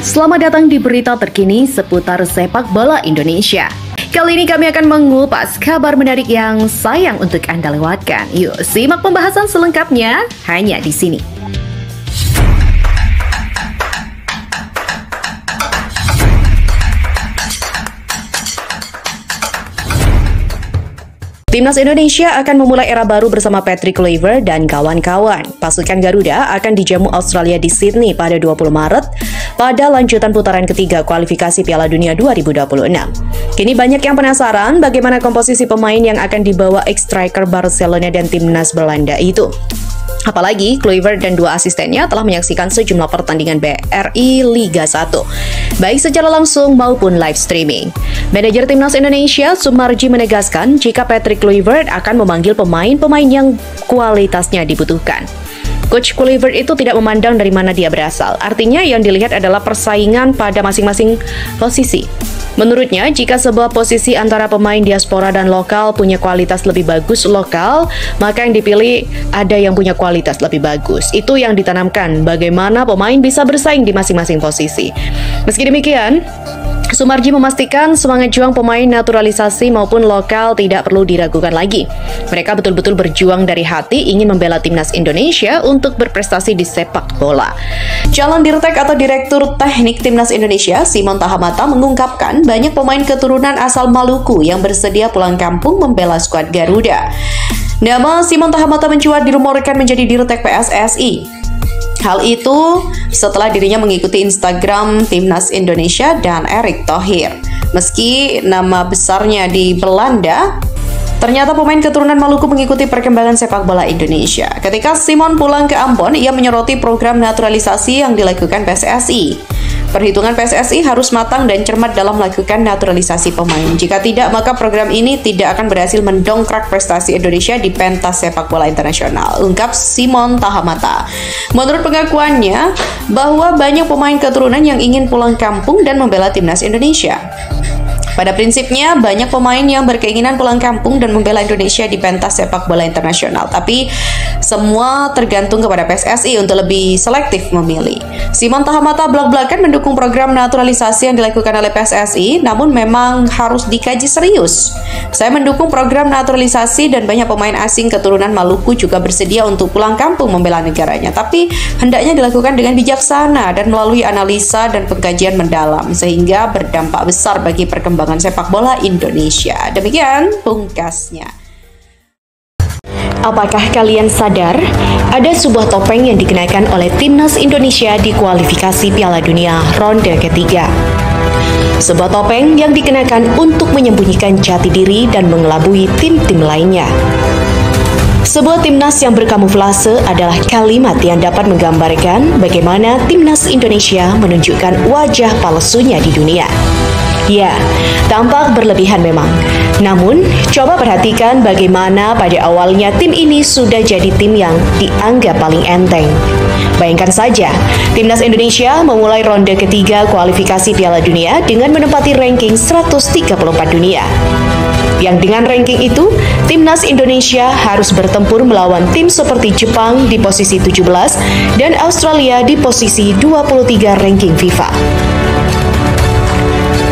Selamat datang di berita terkini seputar sepak bola Indonesia. Kali ini kami akan mengupas kabar menarik yang sayang untuk Anda lewatkan. Yuk, simak pembahasan selengkapnya hanya di sini. Timnas Indonesia akan memulai era baru bersama Patrick Kluivert dan kawan-kawan. Pasukan Garuda akan dijamu Australia di Sydney pada 20 Maret pada lanjutan putaran ketiga kualifikasi Piala Dunia 2026. Kini banyak yang penasaran bagaimana komposisi pemain yang akan dibawa ex-striker Barcelona dan Timnas Belanda itu. Apalagi Kluivert dan dua asistennya telah menyaksikan sejumlah pertandingan BRI Liga 1, baik secara langsung maupun live streaming. Manajer Timnas Indonesia, Sumarji, menegaskan jika Patrick Kluivert akan memanggil pemain-pemain yang kualitasnya dibutuhkan. Coach Kluivert itu tidak memandang dari mana dia berasal, artinya yang dilihat adalah persaingan pada masing-masing posisi. Menurutnya, jika sebuah posisi antara pemain diaspora dan lokal punya kualitas lebih bagus lokal, maka yang dipilih ada yang punya kualitas lebih bagus. Itu yang ditanamkan, bagaimana pemain bisa bersaing di masing-masing posisi. Meski demikian, Sumarji memastikan semangat juang pemain naturalisasi maupun lokal tidak perlu diragukan lagi. Mereka betul-betul berjuang dari hati ingin membela Timnas Indonesia untuk berprestasi di sepak bola. Calon Dirtek atau Direktur Teknik Timnas Indonesia, Simon Tahamata, mengungkapkan banyak pemain keturunan asal Maluku yang bersedia pulang kampung membela skuad Garuda. Nama Simon Tahamata mencuat dirumorkan menjadi Dirtek PSSI. Hal itu setelah dirinya mengikuti Instagram Timnas Indonesia dan Erick Thohir. Meski nama besarnya di Belanda, ternyata pemain keturunan Maluku mengikuti perkembangan sepak bola Indonesia. Ketika Simon pulang ke Ambon, ia menyoroti program naturalisasi yang dilakukan PSSI. Perhitungan PSSI harus matang dan cermat dalam melakukan naturalisasi pemain. Jika tidak, maka program ini tidak akan berhasil mendongkrak prestasi Indonesia di pentas sepak bola internasional, ungkap Simon Tahamata. Menurut pengakuannya, bahwa banyak pemain keturunan yang ingin pulang kampung dan membela Timnas Indonesia. Pada prinsipnya, banyak pemain yang berkeinginan pulang kampung dan membela Indonesia di pentas sepak bola internasional. Tapi, semua tergantung kepada PSSI untuk lebih selektif memilih. Simon Tahamata belak-belakan mendukung program naturalisasi yang dilakukan oleh PSSI, namun memang harus dikaji serius. Saya mendukung program naturalisasi dan banyak pemain asing keturunan Maluku juga bersedia untuk pulang kampung membela negaranya. Tapi, hendaknya dilakukan dengan bijaksana dan melalui analisa dan pengkajian mendalam, sehingga berdampak besar bagi perkembangan sepak bola Indonesia. Demikian pungkasnya. Apakah kalian sadar ada sebuah topeng yang dikenakan oleh Timnas Indonesia di kualifikasi Piala Dunia ronde ketiga? Sebuah topeng yang dikenakan untuk menyembunyikan jati diri dan mengelabui tim-tim lainnya. Sebuah timnas yang berkamuflase adalah kalimat yang dapat menggambarkan bagaimana Timnas Indonesia menunjukkan wajah palsunya di dunia. Ya, tampak berlebihan memang. Namun, coba perhatikan bagaimana pada awalnya tim ini sudah jadi tim yang dianggap paling enteng. Bayangkan saja, Timnas Indonesia memulai ronde ketiga kualifikasi Piala Dunia dengan menempati ranking 134 dunia. Yang dengan ranking itu, Timnas Indonesia harus bertempur melawan tim seperti Jepang di posisi 17 dan Australia di posisi 23 ranking FIFA.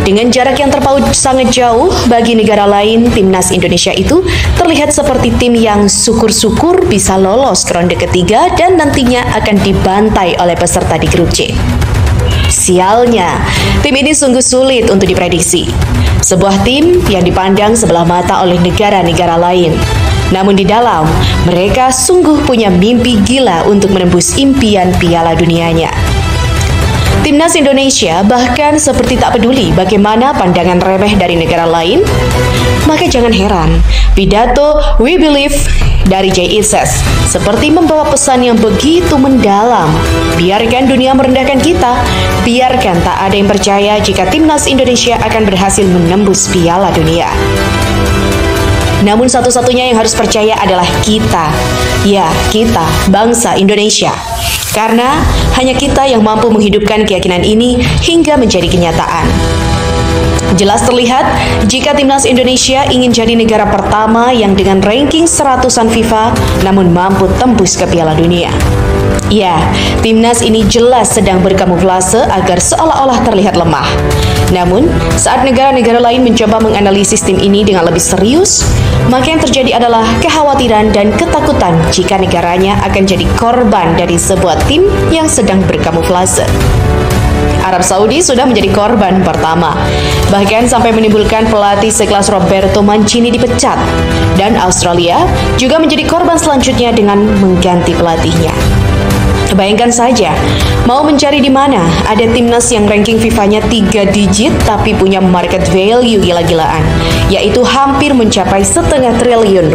Dengan jarak yang terpaut sangat jauh, bagi negara lain, Timnas Indonesia itu terlihat seperti tim yang syukur-syukur bisa lolos ke ronde ketiga dan nantinya akan dibantai oleh peserta di grup C. Sialnya, tim ini sungguh sulit untuk diprediksi. Sebuah tim yang dipandang sebelah mata oleh negara-negara lain. Namun di dalam, mereka sungguh punya mimpi gila untuk menembus impian Piala Dunianya. Timnas Indonesia bahkan seperti tak peduli bagaimana pandangan remeh dari negara lain. Maka jangan heran, pidato We Believe dari Jay Ises seperti membawa pesan yang begitu mendalam. Biarkan dunia merendahkan kita, biarkan tak ada yang percaya jika Timnas Indonesia akan berhasil menembus Piala Dunia. Namun satu-satunya yang harus percaya adalah kita. Ya, kita, bangsa Indonesia. Karena hanya kita yang mampu menghidupkan keyakinan ini hingga menjadi kenyataan. Jelas terlihat jika Timnas Indonesia ingin jadi negara pertama yang dengan ranking 100-an FIFA namun mampu tembus ke Piala Dunia. Ya, timnas ini jelas sedang berkamuflase agar seolah-olah terlihat lemah. Namun, saat negara-negara lain mencoba menganalisis tim ini dengan lebih serius, maka yang terjadi adalah kekhawatiran dan ketakutan jika negaranya akan jadi korban dari sebuah tim yang sedang berkamuflase. Arab Saudi sudah menjadi korban pertama, bahkan sampai menimbulkan pelatih sekelas Roberto Mancini dipecat, dan Australia juga menjadi korban selanjutnya dengan mengganti pelatihnya. Bayangkan saja, mau mencari di mana ada timnas yang ranking FIFA-nya 3 digit tapi punya market value gila-gilaan, yaitu hampir mencapai $0,5 triliun.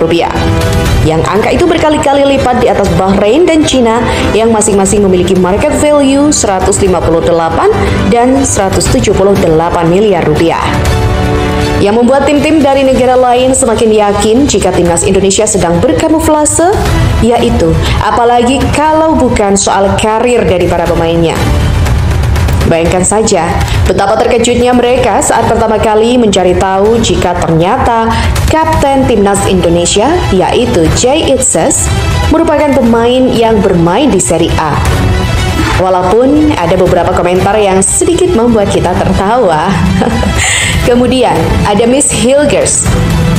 Yang angka itu berkali-kali lipat di atas Bahrain dan Cina yang masing-masing memiliki market value 158 dan 178 miliar rupiah. Yang membuat tim-tim dari negara lain semakin yakin jika timnas Indonesia sedang berkamuflase, yaitu apalagi kalau bukan soal karir dari para pemainnya. Bayangkan saja betapa terkejutnya mereka saat pertama kali mencari tahu jika ternyata kapten timnas Indonesia, yaitu Jay Itzes, merupakan pemain yang bermain di Serie A. Walaupun ada beberapa komentar yang sedikit membuat kita tertawa. Kemudian ada Miss Hilgers,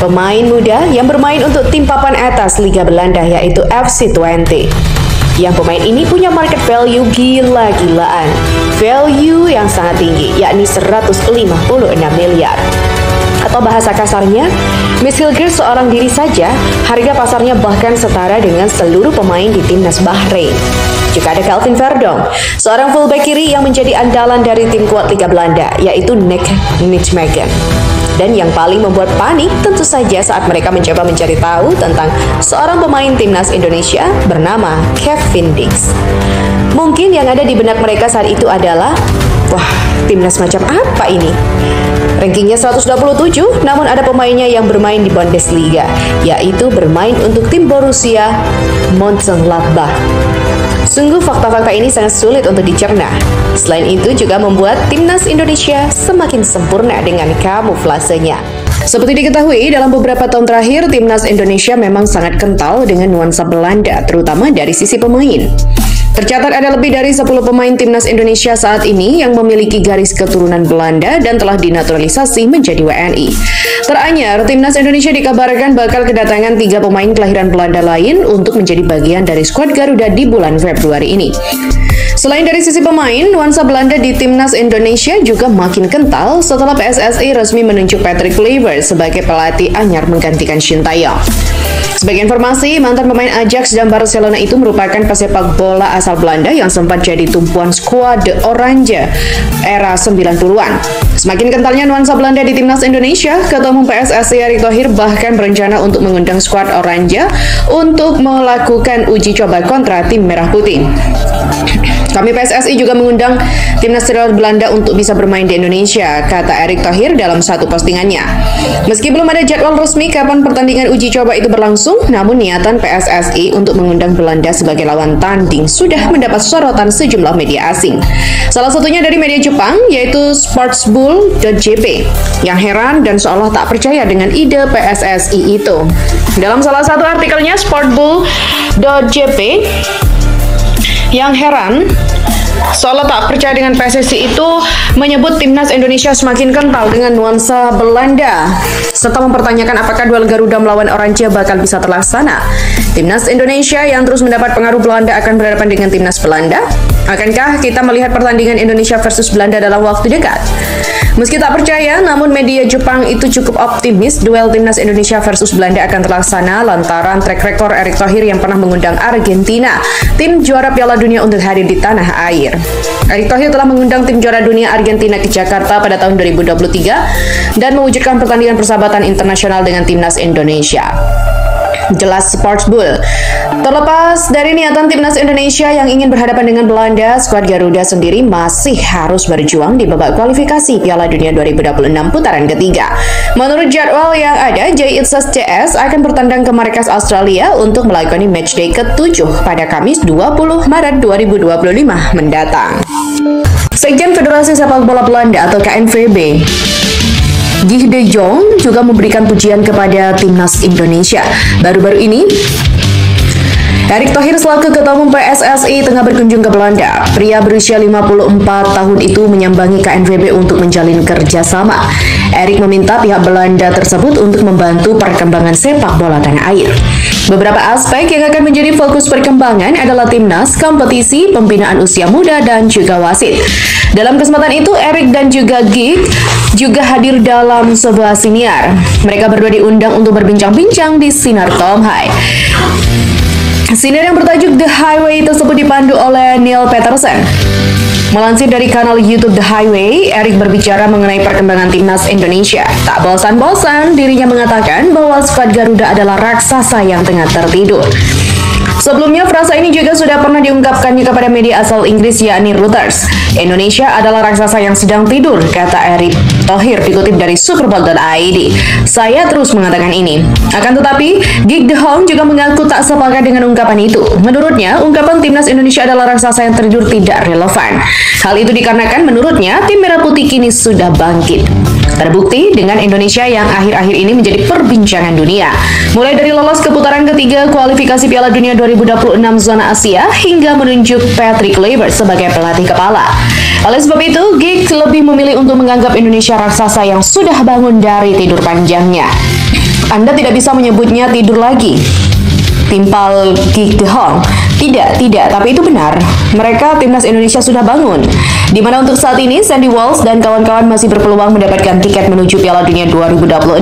pemain muda yang bermain untuk tim papan atas Liga Belanda yaitu FC Twente. Yang pemain ini punya market value gila-gilaan, value yang sangat tinggi, yakni 156 miliar. Atau bahasa kasarnya, Miss Hilgers seorang diri saja, harga pasarnya bahkan setara dengan seluruh pemain di timnas Bahrain. Juga ada Calvin Verdonk, seorang fullback kiri yang menjadi andalan dari tim kuat Liga Belanda, yaitu Nick Nijmegen. Dan yang paling membuat panik tentu saja saat mereka mencoba mencari tahu tentang seorang pemain timnas Indonesia bernama Kevin Dix. Mungkin yang ada di benak mereka saat itu adalah, wah, timnas macam apa ini? Rankingnya 127, namun ada pemainnya yang bermain di Bundesliga, yaitu bermain untuk tim Borussia Mönchengladbach. Sungguh fakta-fakta ini sangat sulit untuk dicerna. Selain itu juga membuat timnas Indonesia semakin sempurna dengan kamuflasenya. Seperti diketahui, dalam beberapa tahun terakhir, timnas Indonesia memang sangat kental dengan nuansa Belanda, terutama dari sisi pemain. Tercatat ada lebih dari 10 pemain timnas Indonesia saat ini yang memiliki garis keturunan Belanda dan telah dinaturalisasi menjadi WNI. Teranyar, timnas Indonesia dikabarkan bakal kedatangan 3 pemain kelahiran Belanda lain untuk menjadi bagian dari skuad Garuda di bulan Februari ini. Selain dari sisi pemain, nuansa Belanda di timnas Indonesia juga makin kental setelah PSSI resmi menunjuk Patrick Kluivert sebagai pelatih anyar menggantikan Shin Tae-yong. Sebagai informasi, mantan pemain Ajax dan Barcelona itu merupakan pesepak bola asal Belanda yang sempat jadi tumpuan skuad The Oranje era 90-an. Semakin kentalnya nuansa Belanda di timnas Indonesia, Ketua Umum PSSI Erick Thohir bahkan berencana untuk mengundang skuad Oranje untuk melakukan uji coba kontra tim Merah Putih. Kami PSSI juga mengundang timnas senior Belanda untuk bisa bermain di Indonesia, kata Erick Thohir dalam satu postingannya. Meski belum ada jadwal resmi kapan pertandingan uji coba itu berlangsung, namun niatan PSSI untuk mengundang Belanda sebagai lawan tanding sudah mendapat sorotan sejumlah media asing. Salah satunya dari media Jepang, yaitu sportsbull.jp, yang heran dan seolah tak percaya dengan ide PSSI itu. Dalam salah satu artikelnya, sportsbull.jp yang heran seolah tak percaya dengan PSSI itu menyebut timnas Indonesia semakin kental dengan nuansa Belanda serta mempertanyakan apakah duel Garuda melawan Oranje bakal bisa terlaksana. Timnas Indonesia yang terus mendapat pengaruh Belanda akan berhadapan dengan timnas Belanda. Akankah kita melihat pertandingan Indonesia versus Belanda dalam waktu dekat? Meski tak percaya, namun media Jepang itu cukup optimis duel timnas Indonesia versus Belanda akan terlaksana lantaran track record Erick Thohir yang pernah mengundang Argentina, tim juara Piala Dunia, untuk hadir di tanah air. Erick Thohir telah mengundang tim juara dunia Argentina ke Jakarta pada tahun 2023 dan mewujudkan pertandingan persahabatan internasional dengan timnas Indonesia. Jelas Sportsbull. Terlepas dari niatan timnas Indonesia yang ingin berhadapan dengan Belanda, skuad Garuda sendiri masih harus berjuang di babak kualifikasi Piala Dunia 2026 putaran ketiga. Menurut jadwal yang ada, Jay Itzes CS akan bertandang ke markas Australia untuk melakoni matchday ke-7 pada Kamis 20 Maret 2025 mendatang. Sekjen Federasi Sepak Bola Belanda atau KNVB, Guy de Jong, juga memberikan pujian kepada timnas Indonesia. Baru-baru ini, Erick Thohir selaku Ketua Umum PSSI tengah berkunjung ke Belanda. Pria berusia 54 tahun itu menyambangi KNVB untuk menjalin kerjasama. Erick meminta pihak Belanda tersebut untuk membantu perkembangan sepak bola tanah air. Beberapa aspek yang akan menjadi fokus perkembangan adalah timnas, kompetisi, pembinaan usia muda, dan juga wasit. Dalam kesempatan itu, Erick dan juga Gig juga hadir dalam sebuah siniar. Mereka berdua diundang untuk berbincang-bincang di Sinar Tomhai. Siniar yang bertajuk The Highway tersebut dipandu oleh Neil Peterson. Melansir dari kanal YouTube The Highway, Erick berbicara mengenai perkembangan timnas Indonesia. Tak bosan-bosan, dirinya mengatakan bahwa skuad Garuda adalah raksasa yang tengah tertidur. Sebelumnya, frasa ini juga sudah pernah diungkapkannya kepada media asal Inggris yakni Reuters. Indonesia adalah raksasa yang sedang tidur, kata Erick Thohir dikutip dari superbowl.id. Saya terus mengatakan ini. Akan tetapi, Gig De Hong juga mengaku tak sepakat dengan ungkapan itu. Menurutnya, ungkapan timnas Indonesia adalah raksasa yang tertidur tidak relevan. Hal itu dikarenakan menurutnya, tim Merah Putih kini sudah bangkit. Terbukti dengan Indonesia yang akhir-akhir ini menjadi perbincangan dunia. Mulai dari lolos ke putaran ketiga kualifikasi Piala Dunia 2026 zona Asia hingga menunjuk Patrick Kluivert sebagai pelatih kepala. Oleh sebab itu, Gig lebih memilih untuk menganggap Indonesia raksasa yang sudah bangun dari tidur panjangnya. Anda tidak bisa menyebutnya tidur lagi, timpal Gig De Hong. Tidak, tapi itu benar. Mereka timnas Indonesia sudah bangun. Di mana untuk saat ini Sandy Walsh dan kawan-kawan masih berpeluang mendapatkan tiket menuju Piala Dunia 2026.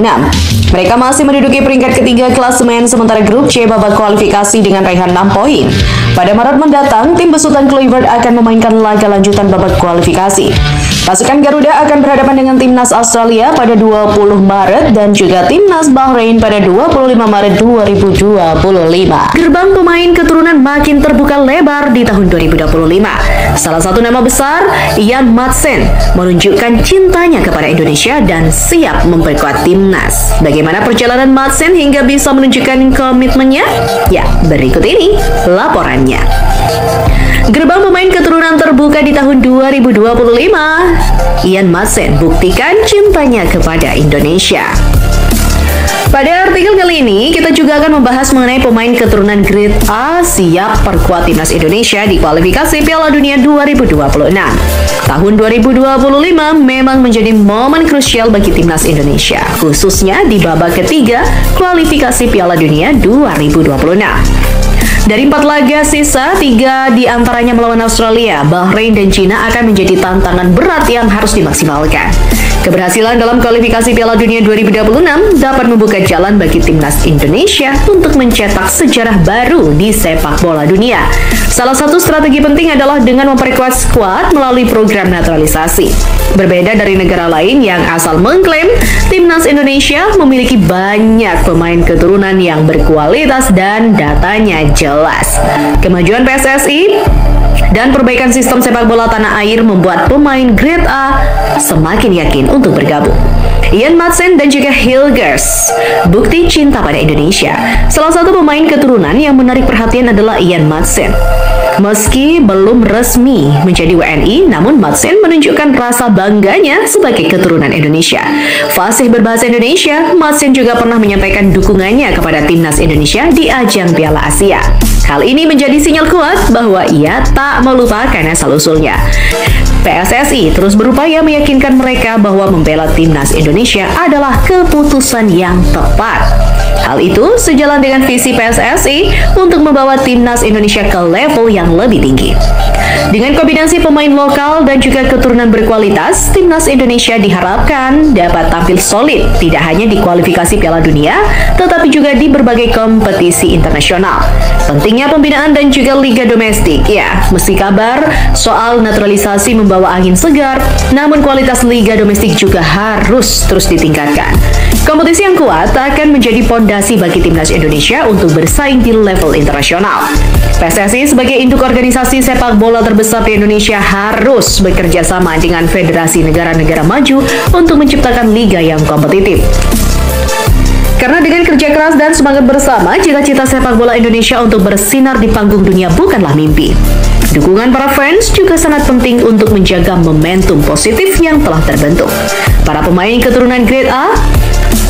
Mereka masih menduduki peringkat ketiga klasemen sementara grup C babak kualifikasi dengan raihan 6 poin. Pada Maret mendatang, tim besutan Kluivert akan memainkan laga lanjutan babak kualifikasi. Pasukan Garuda akan berhadapan dengan timnas Australia pada 20 Maret dan juga timnas Bahrain pada 25 Maret 2025. Gerbang pemain keturunan makin terbuka lebar di tahun 2025. Salah satu nama besar, Ian Madsen, menunjukkan cintanya kepada Indonesia dan siap memperkuat timnas. Bagaimana perjalanan Madsen hingga bisa menunjukkan komitmennya? Ya, berikut ini laporannya. Gerbang pemain keturunan terbuka di tahun 2025. Ian Madsen buktikan cintanya kepada Indonesia. Pada artikel kali ini, kita juga akan membahas mengenai pemain keturunan Grade A siap perkuat timnas Indonesia di kualifikasi Piala Dunia 2026. Tahun 2025 memang menjadi momen krusial bagi timnas Indonesia, khususnya di babak ketiga kualifikasi Piala Dunia 2026. Dari 4 laga sisa, 3 diantaranya melawan Australia, Bahrain, dan Cina akan menjadi tantangan berat yang harus dimaksimalkan. Keberhasilan dalam kualifikasi Piala Dunia 2026 dapat membuka jalan bagi timnas Indonesia untuk mencetak sejarah baru di sepak bola dunia. Salah satu strategi penting adalah dengan memperkuat skuad melalui program naturalisasi. Berbeda dari negara lain yang asal mengklaim, timnas Indonesia memiliki banyak pemain keturunan yang berkualitas dan datanya jelas. Kemajuan PSSI dan perbaikan sistem sepak bola tanah air membuat pemain Grade A semakin yakin untuk bergabung. Ian Madsen dan juga Hilgers bukti cinta pada Indonesia. Salah satu pemain keturunan yang menarik perhatian adalah Ian Madsen. Meski belum resmi menjadi WNI, namun Madsen menunjukkan rasa bangganya sebagai keturunan Indonesia. Fasih berbahasa Indonesia, Madsen juga pernah menyampaikan dukungannya kepada timnas Indonesia di ajang Piala Asia. Hal ini menjadi sinyal kuat bahwa ia tak melupakan asal-usulnya. PSSI terus berupaya meyakinkan mereka bahwa membela timnas Indonesia adalah keputusan yang tepat. Hal itu sejalan dengan visi PSSI untuk membawa timnas Indonesia ke level yang lebih tinggi. Dengan kombinasi pemain lokal dan juga keturunan berkualitas, timnas Indonesia diharapkan dapat tampil solid tidak hanya di kualifikasi Piala Dunia, tetapi juga di berbagai kompetisi internasional. Pentingnya pembinaan dan juga liga domestik, ya, meski kabar soal naturalisasi membawa angin segar, namun kualitas liga domestik juga harus terus ditingkatkan. Kompetisi yang kuat akan menjadi pondasi bagi timnas Indonesia untuk bersaing di level internasional. PSSI sebagai induk organisasi sepak bola terbesar di Indonesia harus bekerja sama dengan federasi negara-negara maju untuk menciptakan liga yang kompetitif. Karena dengan kerja keras dan semangat bersama, cita-cita sepak bola Indonesia untuk bersinar di panggung dunia bukanlah mimpi. Dukungan para fans juga sangat penting untuk menjaga momentum positif yang telah terbentuk. Para pemain keturunan Grade A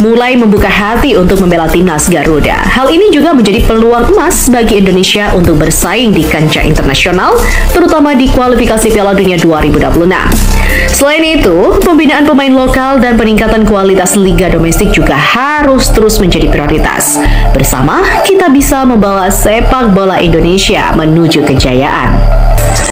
mulai membuka hati untuk membela timnas Garuda. Hal ini juga menjadi peluang emas bagi Indonesia untuk bersaing di kancah internasional, terutama di kualifikasi Piala Dunia 2026. Selain itu, pembinaan pemain lokal dan peningkatan kualitas liga domestik juga harus terus menjadi prioritas. Bersama, kita bisa membawa sepak bola Indonesia menuju kejayaan.